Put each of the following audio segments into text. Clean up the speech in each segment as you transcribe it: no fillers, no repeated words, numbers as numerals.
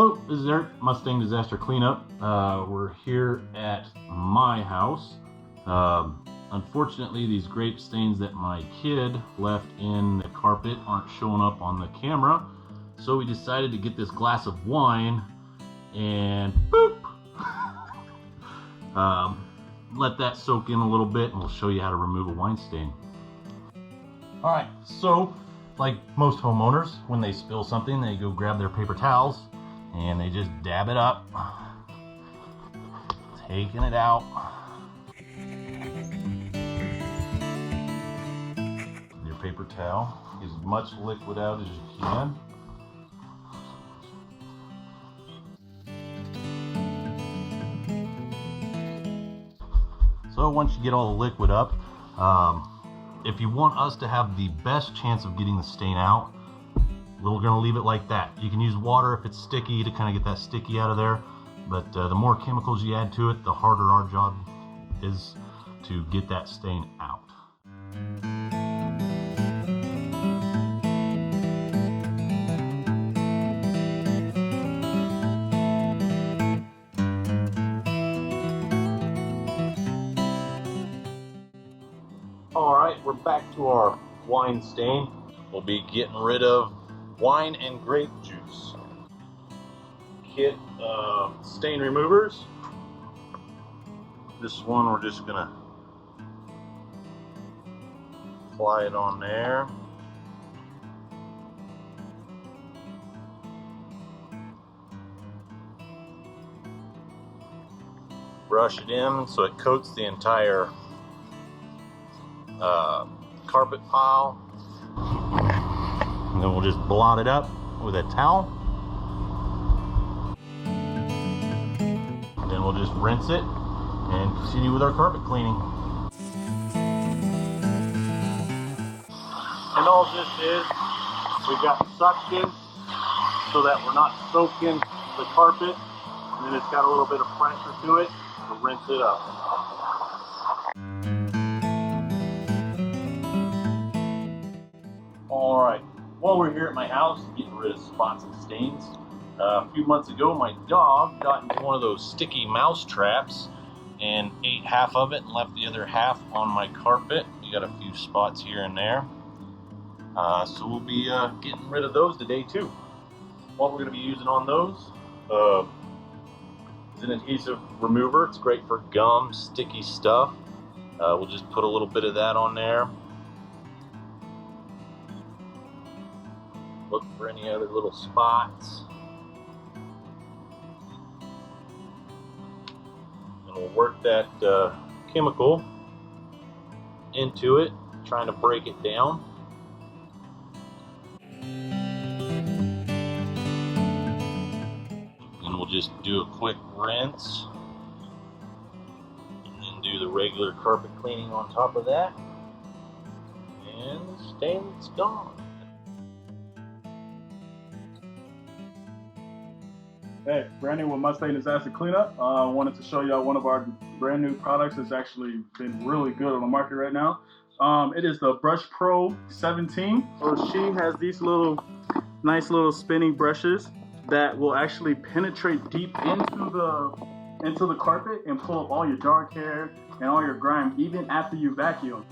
Hello, this is Eric, Mustang Disaster CleanUp. We're here at my house. Unfortunately, these grape stains that my kid left in the carpet aren't showing up on the camera. So we decided to get this glass of wine and boop! Let that soak in a little bit and we'll show you how to remove a wine stain. Alright, so like most homeowners, when they spill something, they go grab their paper towels and they just dab it up, taking it out. Your paper towel, get as much liquid out as you can. So once you get all the liquid up, if you want us to have the best chance of getting the stain out, we're going to leave it like that. You can use water if it's sticky to kind of get that sticky out of there, but the more chemicals you add to it, the harder our job is to get that stain out. Alright, we're back to our wine stain. We'll be getting rid of wine and grape juice. Kit stain removers. This one we're just gonna apply it on there. Brush it in so it coats the entire carpet pile. And then we'll just blot it up with a towel. And then we'll just rinse it and continue with our carpet cleaning. And all this is, we've got suction so that we're not soaking the carpet, and then it's got a little bit of pressure to it to rinse it up. Alright, while we're here at my house getting rid of spots and stains, a few months ago my dog got into one of those sticky mouse traps and ate half of it and left the other half on my carpet. You got a few spots here and there. So we'll be getting rid of those today too. What we're going to be using on those is an adhesive remover. It's great for gum, sticky stuff. We'll just put a little bit of that on there. Look for any other little spots. And we'll work that chemical into it, trying to break it down. And we'll just do a quick rinse. And then do the regular carpet cleaning on top of that. And the stain's gone. Hey, Branden with Mustang Disaster CleanUp. I wanted to show y'all one of our brand new products that's actually been really good on the market right now. It is the Brush Pro 17. So she has these nice little spinning brushes that will actually penetrate deep into the carpet and pull up all your dark hair and all your grime even after you vacuum.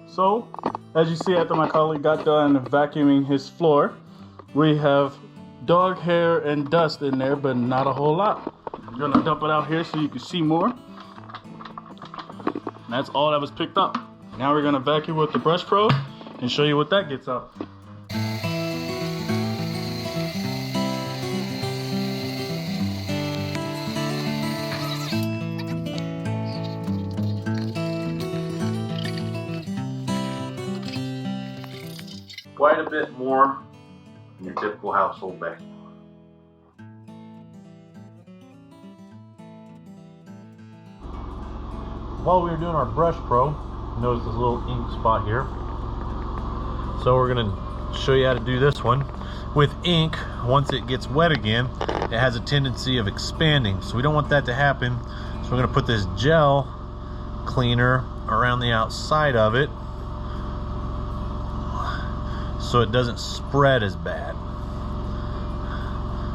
So, as you see, after my colleague got done vacuuming his floor, we have dog hair and dust in there, but not a whole lot. I'm gonna dump it out here so you can see more. And that's all that was picked up. Now we're gonna vacuum with the Brush Pro and show you what that gets out. Quite a bit more than your typical household vacuum. While we were doing our Brush Pro, notice this little ink spot here. So we're going to show you how to do this one. With ink, once it gets wet again, it has a tendency of expanding. So we don't want that to happen. So we're going to put this gel cleaner around the outside of it. so it doesn't spread as bad.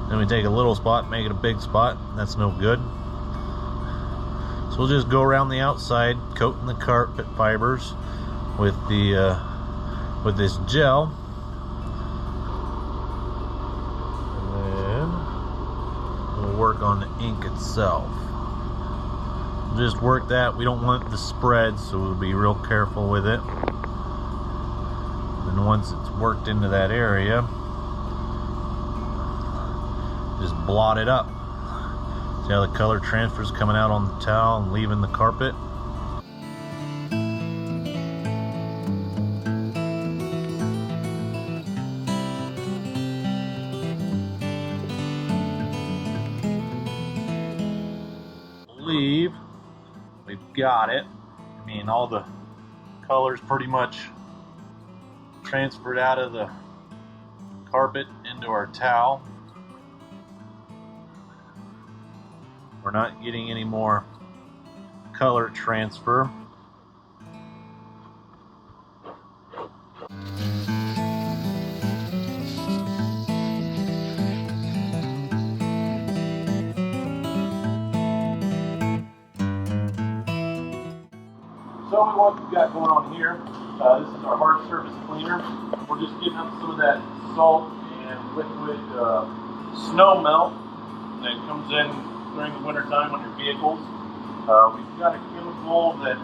Then we take a little spot, make it a big spot. That's no good. So we'll just go around the outside, coating the carpet fibers with the with this gel. We'll work on the ink itself. We'll just work that. We don't want the spread, so we'll be real careful with it. And once it's worked into that area, just blot it up. See how the color transfers coming out on the towel and leaving the carpet? We've got it. I mean, all the colors pretty much transferred out of the carpet into our towel. We're not getting any more color transfer. So what we've got going on here, this is our hard surface cleaner. We're just getting up some of that salt and liquid snow melt that comes in during the winter time on your vehicles. We've got a chemical that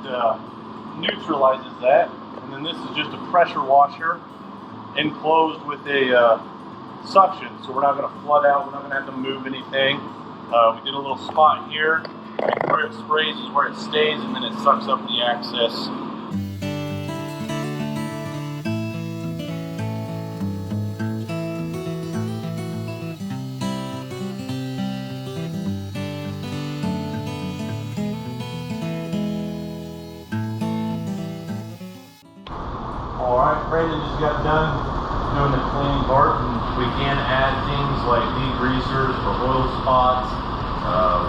neutralizes that, and then this is just a pressure washer enclosed with a suction, so we're not going to flood out, we're not going to have to move anything. We did a little spot here. Where it sprays is where it stays, and then it sucks up the excess. Alright, Branden just got done doing the cleaning part, and we can add things like degreasers for oil spots.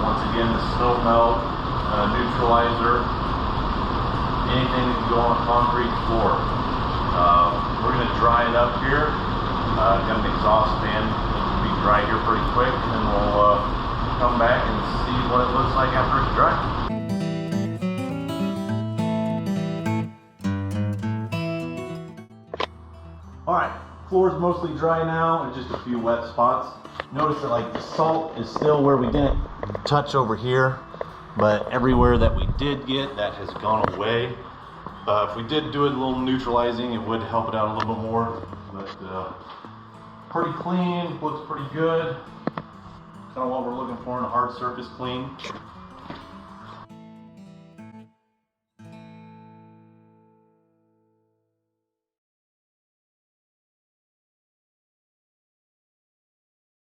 Once again, the snow melt, neutralizer, anything that can go on a concrete floor. We're going to dry it up here. Got an exhaust fan that will be dry here pretty quick, and then we'll come back and see what it looks like after it's dry. Alright, floor is mostly dry now, and just a few wet spots. Notice that like the salt is still where we didn't touch over here, but everywhere that we did get, that has gone away. If we did do a little neutralizing, it would help it out a little bit more, but pretty clean, looks pretty good. Kind of what we're looking for in a hard surface clean.